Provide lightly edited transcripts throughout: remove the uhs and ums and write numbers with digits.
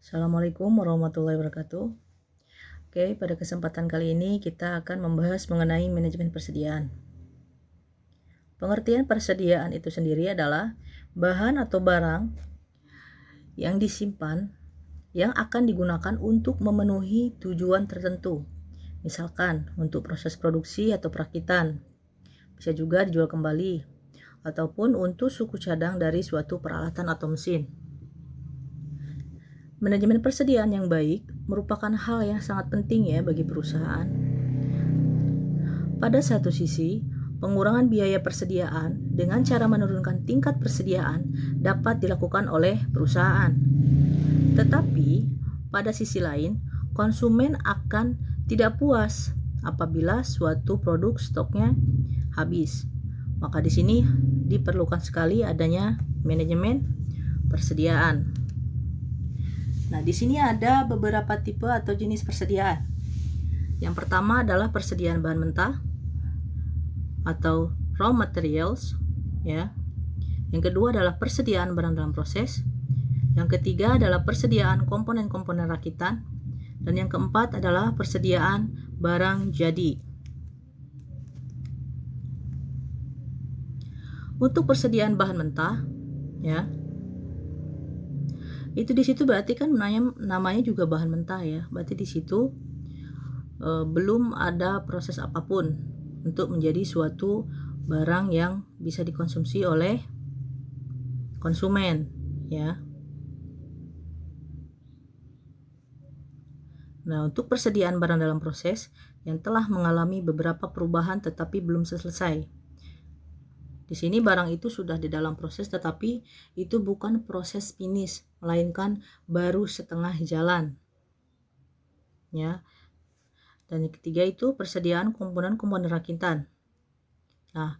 Assalamualaikum warahmatullahi wabarakatuh. Oke, pada kesempatan kali ini kita akan membahas mengenai manajemen persediaan. Pengertian persediaan itu sendiri adalah bahan atau barang yang disimpan yang akan digunakan untuk memenuhi tujuan tertentu. Misalkan untuk proses produksi atau perakitan, bisa juga dijual kembali, ataupun untuk suku cadang dari suatu peralatan atau mesin. Manajemen persediaan yang baik merupakan hal yang sangat penting ya bagi perusahaan. Pada satu sisi, pengurangan biaya persediaan dengan cara menurunkan tingkat persediaan dapat dilakukan oleh perusahaan. Tetapi, pada sisi lain, konsumen akan tidak puas apabila suatu produk stoknya habis. Maka di sini diperlukan sekali adanya manajemen persediaan. Nah, di sini ada beberapa tipe atau jenis persediaan. Yang pertama adalah persediaan bahan mentah atau raw materials, ya. Yang kedua adalah persediaan barang dalam proses. Yang ketiga adalah persediaan komponen-komponen rakitan. Dan yang keempat adalah persediaan barang jadi. Untuk persediaan bahan mentah, ya. Itu di situ berarti kan namanya juga bahan mentah ya. Berarti di situ belum ada proses apapun untuk menjadi suatu barang yang bisa dikonsumsi oleh konsumen, ya. Nah, untuk persediaan barang dalam proses yang telah mengalami beberapa perubahan tetapi belum selesai. Di sini barang itu sudah di dalam proses tetapi itu bukan proses finish, melainkan baru setengah jalan. Ya. Dan yang ketiga itu persediaan komponen-komponen rakitan. Nah,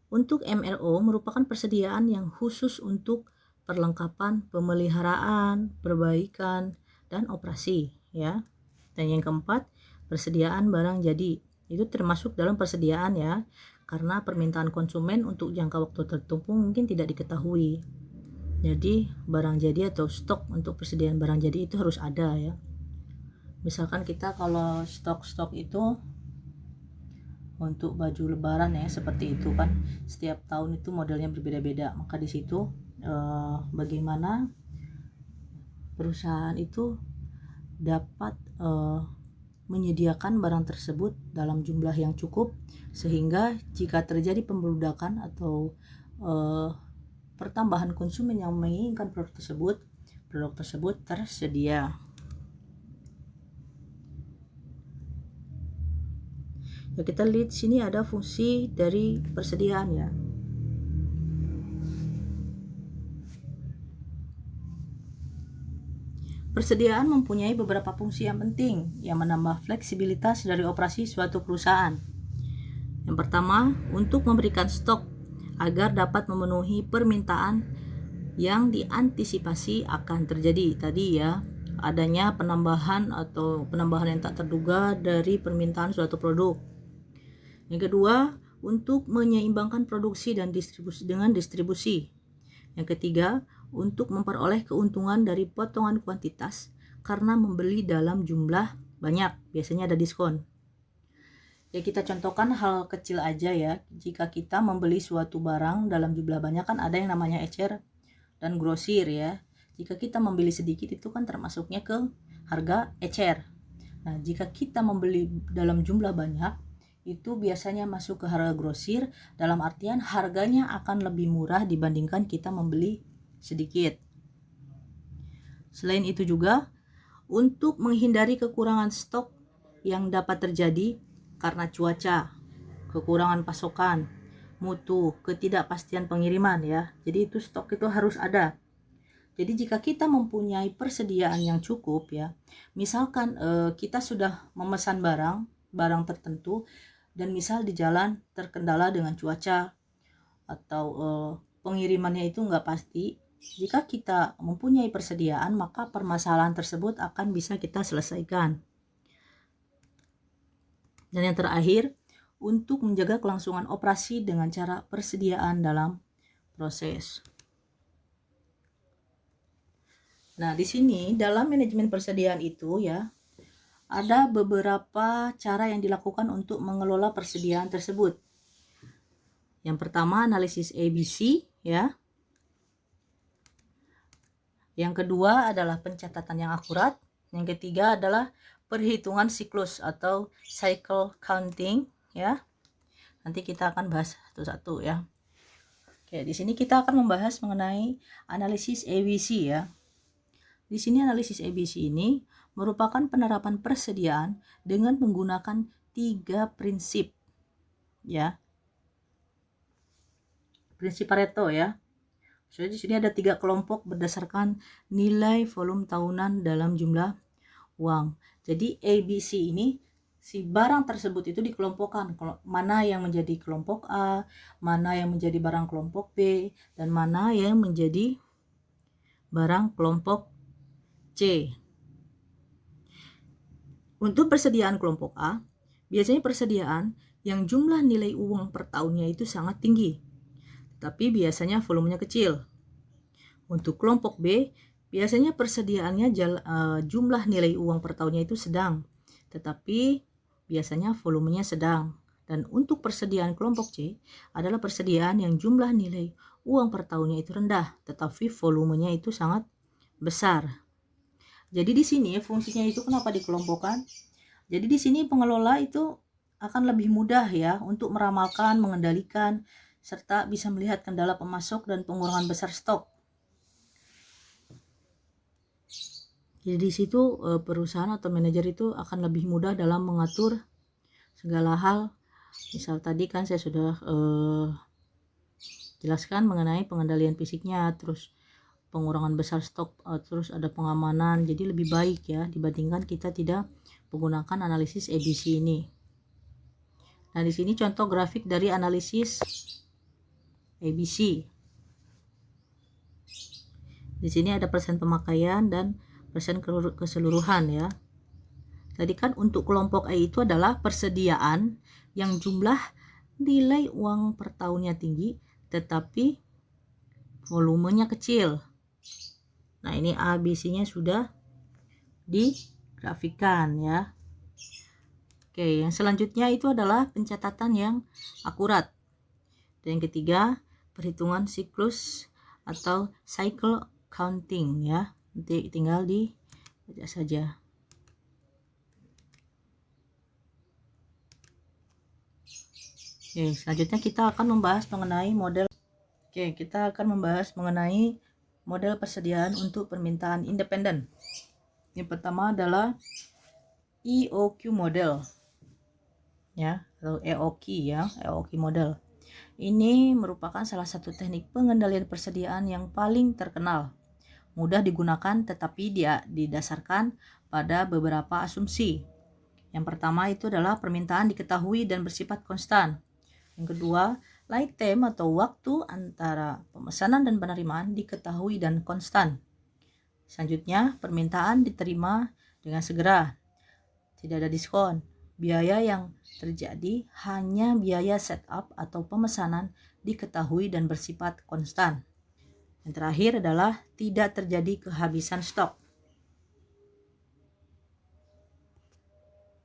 untuk MRO merupakan persediaan yang khusus untuk perlengkapan, pemeliharaan, perbaikan, dan operasi, ya. Dan yang keempat, persediaan barang jadi. Itu termasuk dalam persediaan ya, karena permintaan konsumen untuk jangka waktu tertentu mungkin tidak diketahui. Jadi barang jadi atau stok untuk persediaan barang jadi itu harus ada ya. Misalkan kita kalau stok-stok itu untuk baju lebaran ya, seperti itu kan setiap tahun itu modelnya berbeda-beda, maka di situ bagaimana perusahaan itu dapat menyediakan barang tersebut dalam jumlah yang cukup sehingga jika terjadi pembeludakan atau pertambahan konsumen yang menginginkan produk tersebut tersedia. Ya, kita lihat sini ada fungsi dari persediaan ya. Persediaan mempunyai beberapa fungsi yang penting yang menambah fleksibilitas dari operasi suatu perusahaan. Yang pertama, untuk memberikan stok agar dapat memenuhi permintaan yang diantisipasi akan terjadi tadi ya, adanya penambahan yang tak terduga dari permintaan suatu produk. Yang kedua, untuk menyeimbangkan produksi dan distribusi. Yang ketiga, untuk memperoleh keuntungan dari potongan kuantitas karena membeli dalam jumlah banyak, biasanya ada diskon. Ya, kita contohkan hal kecil aja ya. Jika kita membeli suatu barang dalam jumlah banyak kan ada yang namanya ecer dan grosir ya. Jika kita membeli sedikit itu kan termasuknya ke harga ecer. Nah, jika kita membeli dalam jumlah banyak itu biasanya masuk ke harga grosir, dalam artian harganya akan lebih murah dibandingkan kita membeli sedikit. Selain itu juga untuk menghindari kekurangan stok yang dapat terjadi karena cuaca, kekurangan pasokan, mutu, ketidakpastian pengiriman ya. Jadi itu stok itu harus ada. Jadi jika kita mempunyai persediaan yang cukup ya, misalkan kita sudah memesan barang tertentu dan misal di jalan terkendala dengan cuaca atau pengirimannya itu nggak pasti, jika kita mempunyai persediaan maka permasalahan tersebut akan bisa kita selesaikan. Dan yang terakhir, untuk menjaga kelangsungan operasi dengan cara persediaan dalam proses. Nah, di sini dalam manajemen persediaan itu ya, ada beberapa cara yang dilakukan untuk mengelola persediaan tersebut. Yang pertama, analisis ABC ya. Yang kedua adalah pencatatan yang akurat. Yang ketiga adalah perhitungan siklus atau cycle counting ya. Nanti kita akan bahas satu-satu ya. Oke, di sini kita akan membahas mengenai analisis ABC ya. Di sini analisis ABC ini merupakan penerapan persediaan dengan menggunakan 3 prinsip ya. Prinsip Pareto ya. Jadi di sini ada 3 kelompok berdasarkan nilai volume tahunan dalam jumlah uang. Jadi ABC ini si barang tersebut itu dikelompokkan, mana yang menjadi kelompok A, mana yang menjadi barang kelompok B, dan mana yang menjadi barang kelompok C. Untuk persediaan kelompok A, biasanya persediaan yang jumlah nilai uang per tahunnya itu sangat tinggi, tapi biasanya volumenya kecil. Untuk kelompok B, biasanya persediaannya jumlah nilai uang per tahunnya itu sedang, tetapi biasanya volumenya sedang. Dan untuk persediaan kelompok C adalah persediaan yang jumlah nilai uang per tahunnya itu rendah, tetapi volumenya itu sangat besar. Jadi di sini fungsinya itu kenapa dikelompokkan? Jadi di sini pengelola itu akan lebih mudah ya untuk meramalkan, mengendalikan, serta bisa melihat kendala pemasok dan pengurangan besar stok. Jadi di situ perusahaan atau manajer itu akan lebih mudah dalam mengatur segala hal. Misal tadi kan saya sudah jelaskan mengenai pengendalian fisiknya, terus pengurangan besar stok, terus ada pengamanan. Jadi lebih baik ya dibandingkan kita tidak menggunakan analisis ABC ini. Nah, di sini contoh grafik dari analisis ABC. Di sini ada persen pemakaian dan persen keseluruhan ya. Tadi kan untuk kelompok A itu adalah persediaan yang jumlah nilai uang per tahunnya tinggi tetapi volumenya kecil. Nah, ini ABC-nya sudah digrafikan ya. Oke, yang selanjutnya itu adalah pencatatan yang akurat. Dan yang ketiga, perhitungan siklus atau cycle counting ya. Nanti tinggal dibaca saja. Oke, selanjutnya kita akan membahas mengenai model. Oke, kita akan membahas mengenai model persediaan untuk permintaan independen. Yang pertama adalah EOQ model ya, atau EOQ ya, EOQ model. Ini merupakan salah satu teknik pengendalian persediaan yang paling terkenal. Mudah digunakan tetapi dia didasarkan pada beberapa asumsi. Yang pertama itu adalah permintaan diketahui dan bersifat konstan. Yang kedua, lead time atau waktu antara pemesanan dan penerimaan diketahui dan konstan. Selanjutnya, permintaan diterima dengan segera. Tidak ada diskon. Biaya yang terjadi hanya biaya setup atau pemesanan diketahui dan bersifat konstan. Yang terakhir adalah tidak terjadi kehabisan stok.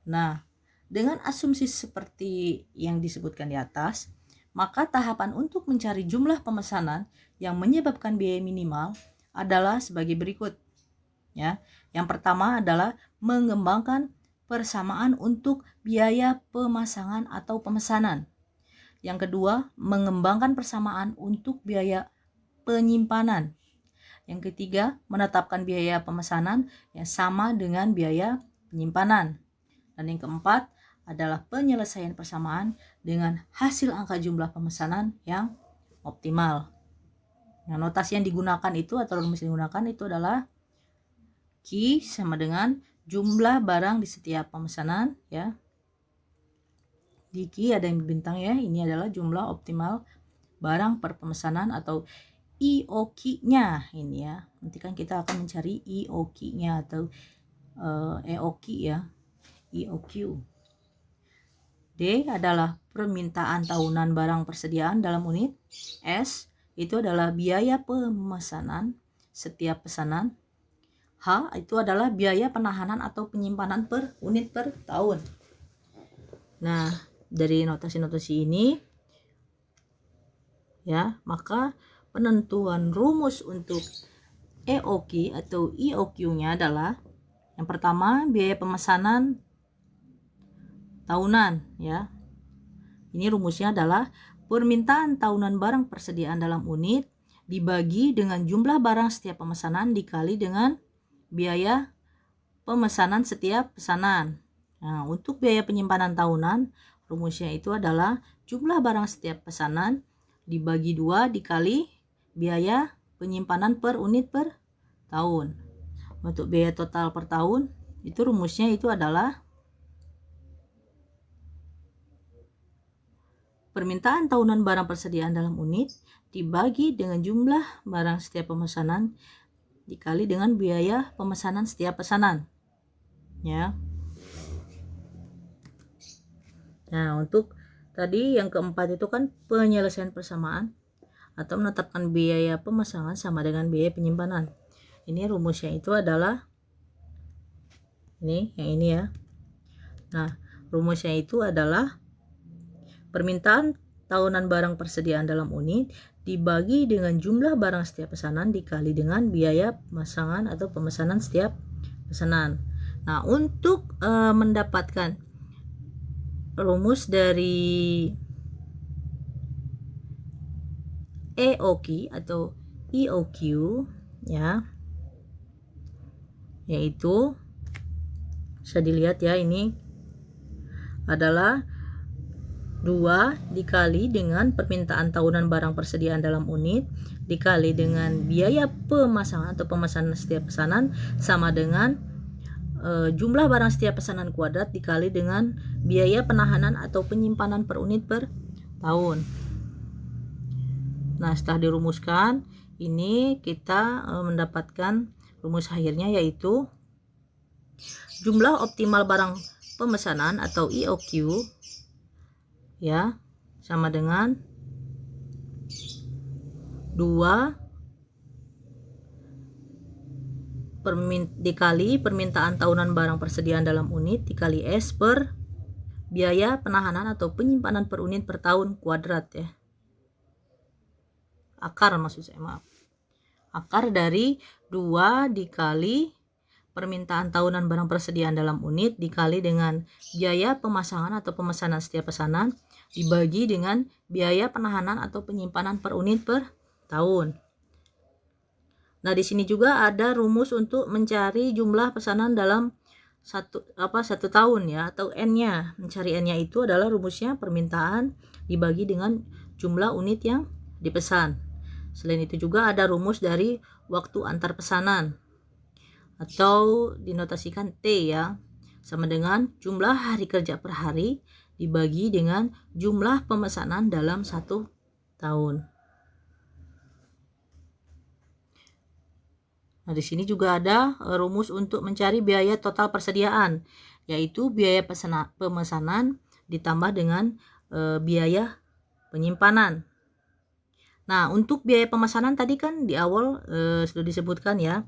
Nah, dengan asumsi seperti yang disebutkan di atas, maka tahapan untuk mencari jumlah pemesanan yang menyebabkan biaya minimal adalah sebagai berikut. Ya, yang pertama adalah mengembangkan persamaan untuk biaya pemasangan atau pemesanan. Yang kedua, mengembangkan persamaan untuk biaya penyimpanan. Yang ketiga, menetapkan biaya pemesanan yang sama dengan biaya penyimpanan. Dan yang keempat adalah penyelesaian persamaan dengan hasil angka jumlah pemesanan yang optimal. Nah, notasi yang digunakan itu atau rumus yang digunakan itu adalah Q sama dengan jumlah barang di setiap pemesanan ya. Di Q ada yang bintang ya, ini adalah jumlah optimal barang per pemesanan atau EOQ-nya ini ya. Nanti kan kita akan mencari EOQ-nya atau EOQ ya. EOQ. D adalah permintaan tahunan barang persediaan dalam unit. S itu adalah biaya pemesanan setiap pesanan. H itu adalah biaya penahanan atau penyimpanan per unit per tahun. Nah, dari notasi-notasi ini ya, maka penentuan rumus untuk EOQ atau EOQ-nya adalah yang pertama biaya pemesanan tahunan ya. Ini rumusnya adalah permintaan tahunan barang persediaan dalam unit dibagi dengan jumlah barang setiap pemesanan dikali dengan biaya pemesanan setiap pesanan. Nah, untuk biaya penyimpanan tahunan, rumusnya itu adalah jumlah barang setiap pesanan dibagi 2 dikali biaya penyimpanan per unit per tahun. Untuk biaya total per tahun, itu rumusnya itu adalah permintaan tahunan barang persediaan dalam unit dibagi dengan jumlah barang setiap pemesanan dikali dengan biaya pemesanan setiap pesanan. Ya. Nah, untuk tadi yang keempat itu kan penyelesaian persamaan atau menetapkan biaya pemasangan sama dengan biaya penyimpanan. Ini rumusnya itu adalah yang ini ya. Nah, rumusnya itu adalah permintaan tahunan barang persediaan dalam unit dibagi dengan jumlah barang setiap pesanan dikali dengan biaya pemasangan atau pemesanan setiap pesanan. Nah, untuk mendapatkan rumus dari EOQ atau EOQ ya, yaitu bisa dilihat ya, ini adalah 2 dikali dengan permintaan tahunan barang persediaan dalam unit dikali dengan biaya pemasangan atau pemesanan setiap pesanan sama dengan jumlah barang setiap pesanan kuadrat dikali dengan biaya penahanan atau penyimpanan per unit per tahun. Nah, setelah dirumuskan, ini kita mendapatkan rumus akhirnya, yaitu jumlah optimal barang pemesanan atau EOQ ya sama dengan 2 dikali permintaan tahunan barang persediaan dalam unit dikali S per biaya penahanan atau penyimpanan per unit per tahun kuadrat ya. Akar maksud saya, maaf. Akar dari 2 dikali permintaan tahunan barang persediaan dalam unit dikali dengan biaya pemasangan atau pemesanan setiap pesanan dibagi dengan biaya penahanan atau penyimpanan per unit per tahun. Nah, di sini juga ada rumus untuk mencari jumlah pesanan dalam satu tahun ya, atau N-nya. Mencari N-nya itu adalah rumusnya permintaan dibagi dengan jumlah unit yang dipesan. Selain itu juga ada rumus dari waktu antar pesanan atau dinotasikan T ya, sama dengan jumlah hari kerja per hari dibagi dengan jumlah pemesanan dalam 1 tahun. Nah, di sini juga ada rumus untuk mencari biaya total persediaan, yaitu biaya pemesanan ditambah dengan biaya penyimpanan. Nah, untuk biaya pemesanan tadi kan di awal sudah disebutkan ya,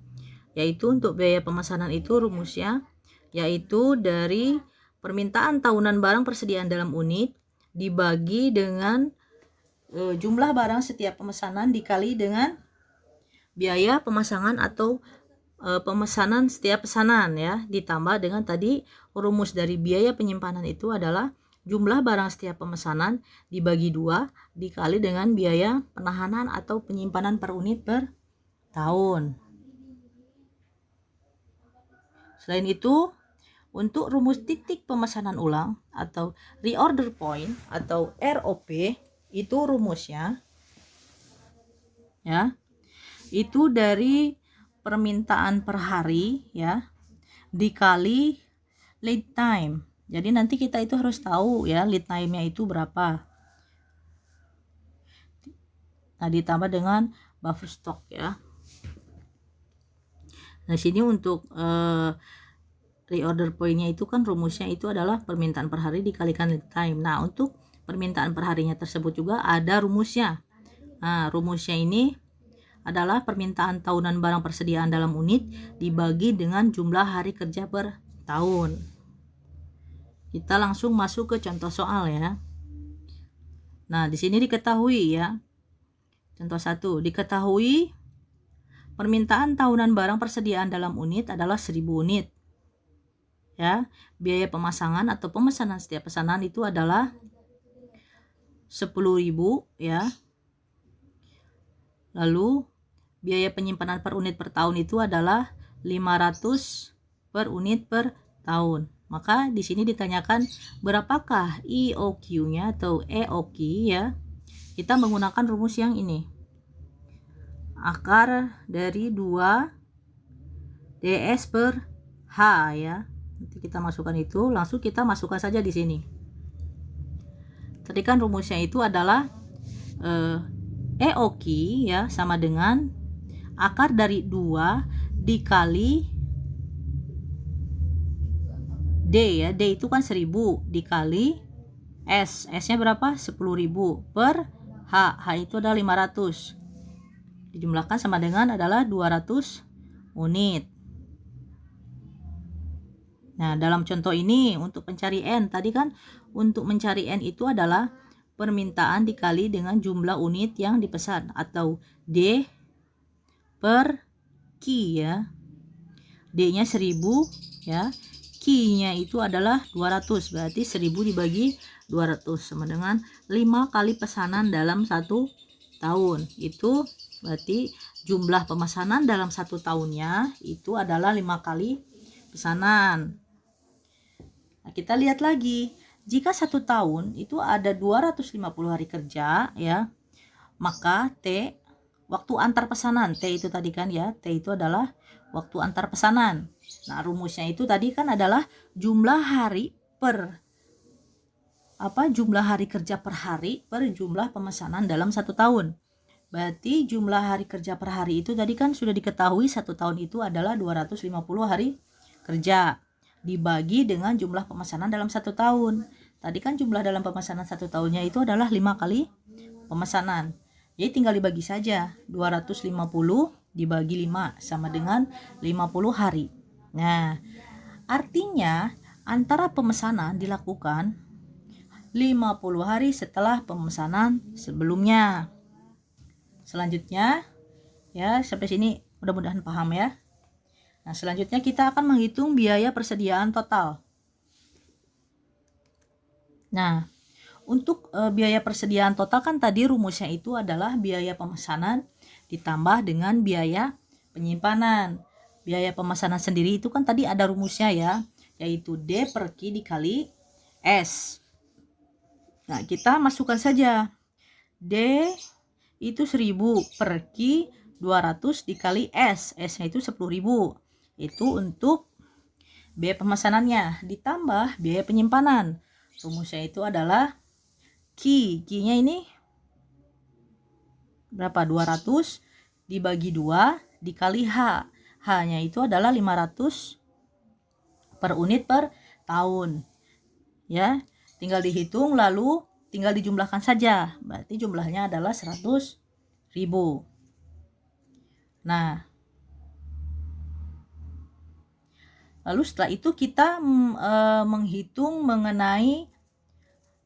yaitu untuk biaya pemesanan itu rumusnya yaitu dari permintaan tahunan barang persediaan dalam unit dibagi dengan jumlah barang setiap pemesanan dikali dengan biaya pemasangan atau pemesanan setiap pesanan ya, ditambah dengan tadi rumus dari biaya penyimpanan itu adalah jumlah barang setiap pemesanan dibagi 2 dikali dengan biaya penahanan atau penyimpanan per unit per tahun. Selain itu, untuk rumus titik pemesanan ulang atau reorder point atau ROP, itu rumusnya ya, itu dari permintaan per hari ya dikali lead time. Jadi nanti kita itu harus tahu ya lead time-nya itu berapa. Nah, ditambah dengan buffer stock ya. Nah, sini untuk reorder point-nya itu kan rumusnya itu adalah permintaan per hari dikalikan lead time. Nah, untuk permintaan per harinya tersebut juga ada rumusnya. Nah, rumusnya ini adalah permintaan tahunan barang persediaan dalam unit dibagi dengan jumlah hari kerja per tahun. Kita langsung masuk ke contoh soal ya. Nah, di sini diketahui ya. Contoh 1, diketahui permintaan tahunan barang persediaan dalam unit adalah 1000 unit. Ya, biaya pemasangan atau pemesanan setiap pesanan itu adalah 10.000 ya. Lalu biaya penyimpanan per unit per tahun itu adalah 500 per unit per tahun. Maka di sini ditanyakan berapakah IOQ-nya atau EOQ ya. Kita menggunakan rumus yang ini. Akar dari 2 DS per H ya. Nanti kita masukkan itu, langsung kita masukkan saja di sini. Tadi kan rumusnya itu adalah EOQ ya sama dengan akar dari 2 dikali D ya. D itu kan 1000 dikali S. S-nya berapa? 10.000 per H. H itu adalah 500. Dijumlahkan sama dengan adalah 200 unit. Nah, dalam contoh ini untuk mencari N, tadi kan untuk mencari N itu adalah permintaan dikali dengan jumlah unit yang dipesan atau D per Q ya. D-nya 1000 ya. Q-nya itu adalah 200, berarti 1000 dibagi 200 sama dengan 5 kali pesanan dalam 1 tahun. Itu berarti jumlah pemesanan dalam 1 tahunnya itu adalah 5 kali pesanan. Nah, kita lihat lagi, jika 1 tahun itu ada 250 hari kerja ya, maka T waktu antar pesanan, T itu tadi kan ya, T itu adalah waktu antar pesanan. Nah, rumusnya itu tadi kan adalah jumlah hari per jumlah hari kerja per hari per jumlah pemesanan dalam 1 tahun. Berarti jumlah hari kerja per hari itu tadi kan sudah diketahui 1 tahun itu adalah 250 hari kerja dibagi dengan jumlah pemesanan dalam 1 tahun. Tadi kan jumlah dalam pemesanan 1 tahunnya itu adalah 5 kali pemesanan. Jadi tinggal dibagi saja, 250 dibagi 5 sama dengan 50 hari. Nah, artinya antara pemesanan dilakukan 50 hari setelah pemesanan sebelumnya. Selanjutnya ya, sampai sini mudah-mudahan paham ya. Nah, selanjutnya kita akan menghitung biaya persediaan total. Nah, untuk biaya persediaan total kan tadi rumusnya itu adalah biaya pemesanan ditambah dengan biaya penyimpanan. Biaya pemesanan sendiri itu kan tadi ada rumusnya ya, yaitu D per Q dikali S. Nah, kita masukkan saja. D itu 1000 per Q 200 dikali S. S-nya itu 10.000. Itu untuk biaya pemesanannya ditambah biaya penyimpanan. Rumusnya itu adalah Q-nya ini berapa? 200 dibagi 2 dikali H. H-nya itu adalah 500 per unit per tahun. Ya, tinggal dihitung lalu tinggal dijumlahkan saja. Berarti jumlahnya adalah 100.000. Nah, lalu setelah itu kita menghitung mengenai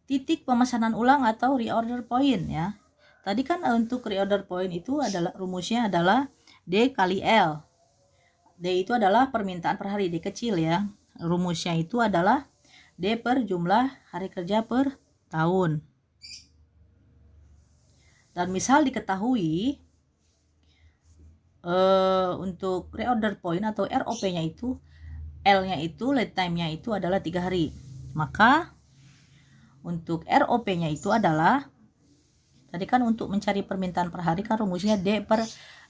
titik pemesanan ulang atau reorder point ya. Tadi kan untuk reorder point itu adalah rumusnya adalah D kali L. D itu adalah permintaan per hari, D kecil ya. Rumusnya itu adalah D per jumlah hari kerja per tahun. Dan misal diketahui untuk reorder point atau ROP-nya itu, L-nya itu lead time-nya itu adalah 3 hari. Maka untuk ROP-nya itu adalah, tadi kan untuk mencari permintaan per hari kan rumusnya D per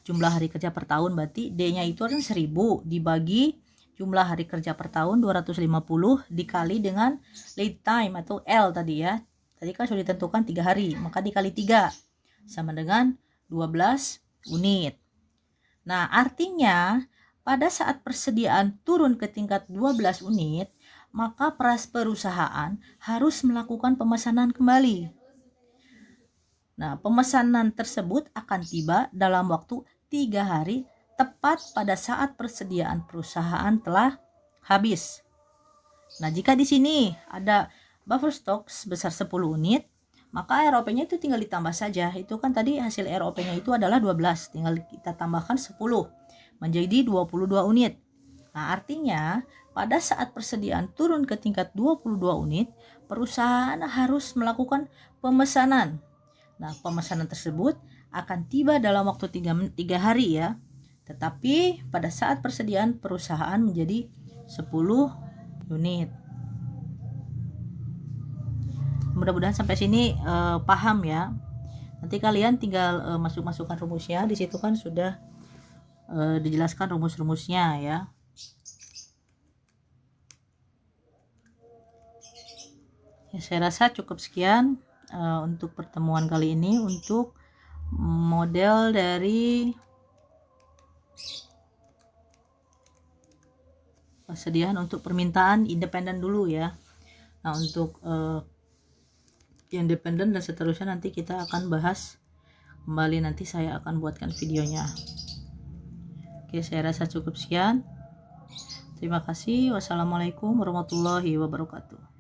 jumlah hari kerja per tahun, berarti D-nya itu adalah 1000 dibagi jumlah hari kerja per tahun 250 dikali dengan lead time atau L tadi ya. Tadi kan sudah ditentukan 3 hari, maka dikali 3 sama dengan 12 unit. Nah, artinya pada saat persediaan turun ke tingkat 12 unit, maka perusahaan harus melakukan pemesanan kembali. Nah, pemesanan tersebut akan tiba dalam waktu 3 hari tepat pada saat persediaan perusahaan telah habis. Nah, jika di sini ada buffer stock sebesar 10 unit, maka ROP-nya itu tinggal ditambah saja. Itu kan tadi hasil ROP-nya itu adalah 12, tinggal kita tambahkan 10 menjadi 22 unit. Nah, artinya pada saat persediaan turun ke tingkat 22 unit, perusahaan harus melakukan pemesanan. Nah, pemesanan tersebut akan tiba dalam waktu 3 hari ya. Tetapi pada saat persediaan perusahaan menjadi 10 unit. Mudah-mudahan sampai sini paham ya. Nanti kalian tinggal masukkan rumusnya. Di situ kan sudah dijelaskan rumus-rumusnya ya. Ya, saya rasa cukup sekian untuk pertemuan kali ini untuk model dari persediaan untuk permintaan independen dulu ya. Nah, untuk independen dan seterusnya nanti kita akan bahas kembali, nanti saya akan buatkan videonya. Oke, saya rasa cukup sekian. Terima kasih. Wassalamualaikum warahmatullahi wabarakatuh.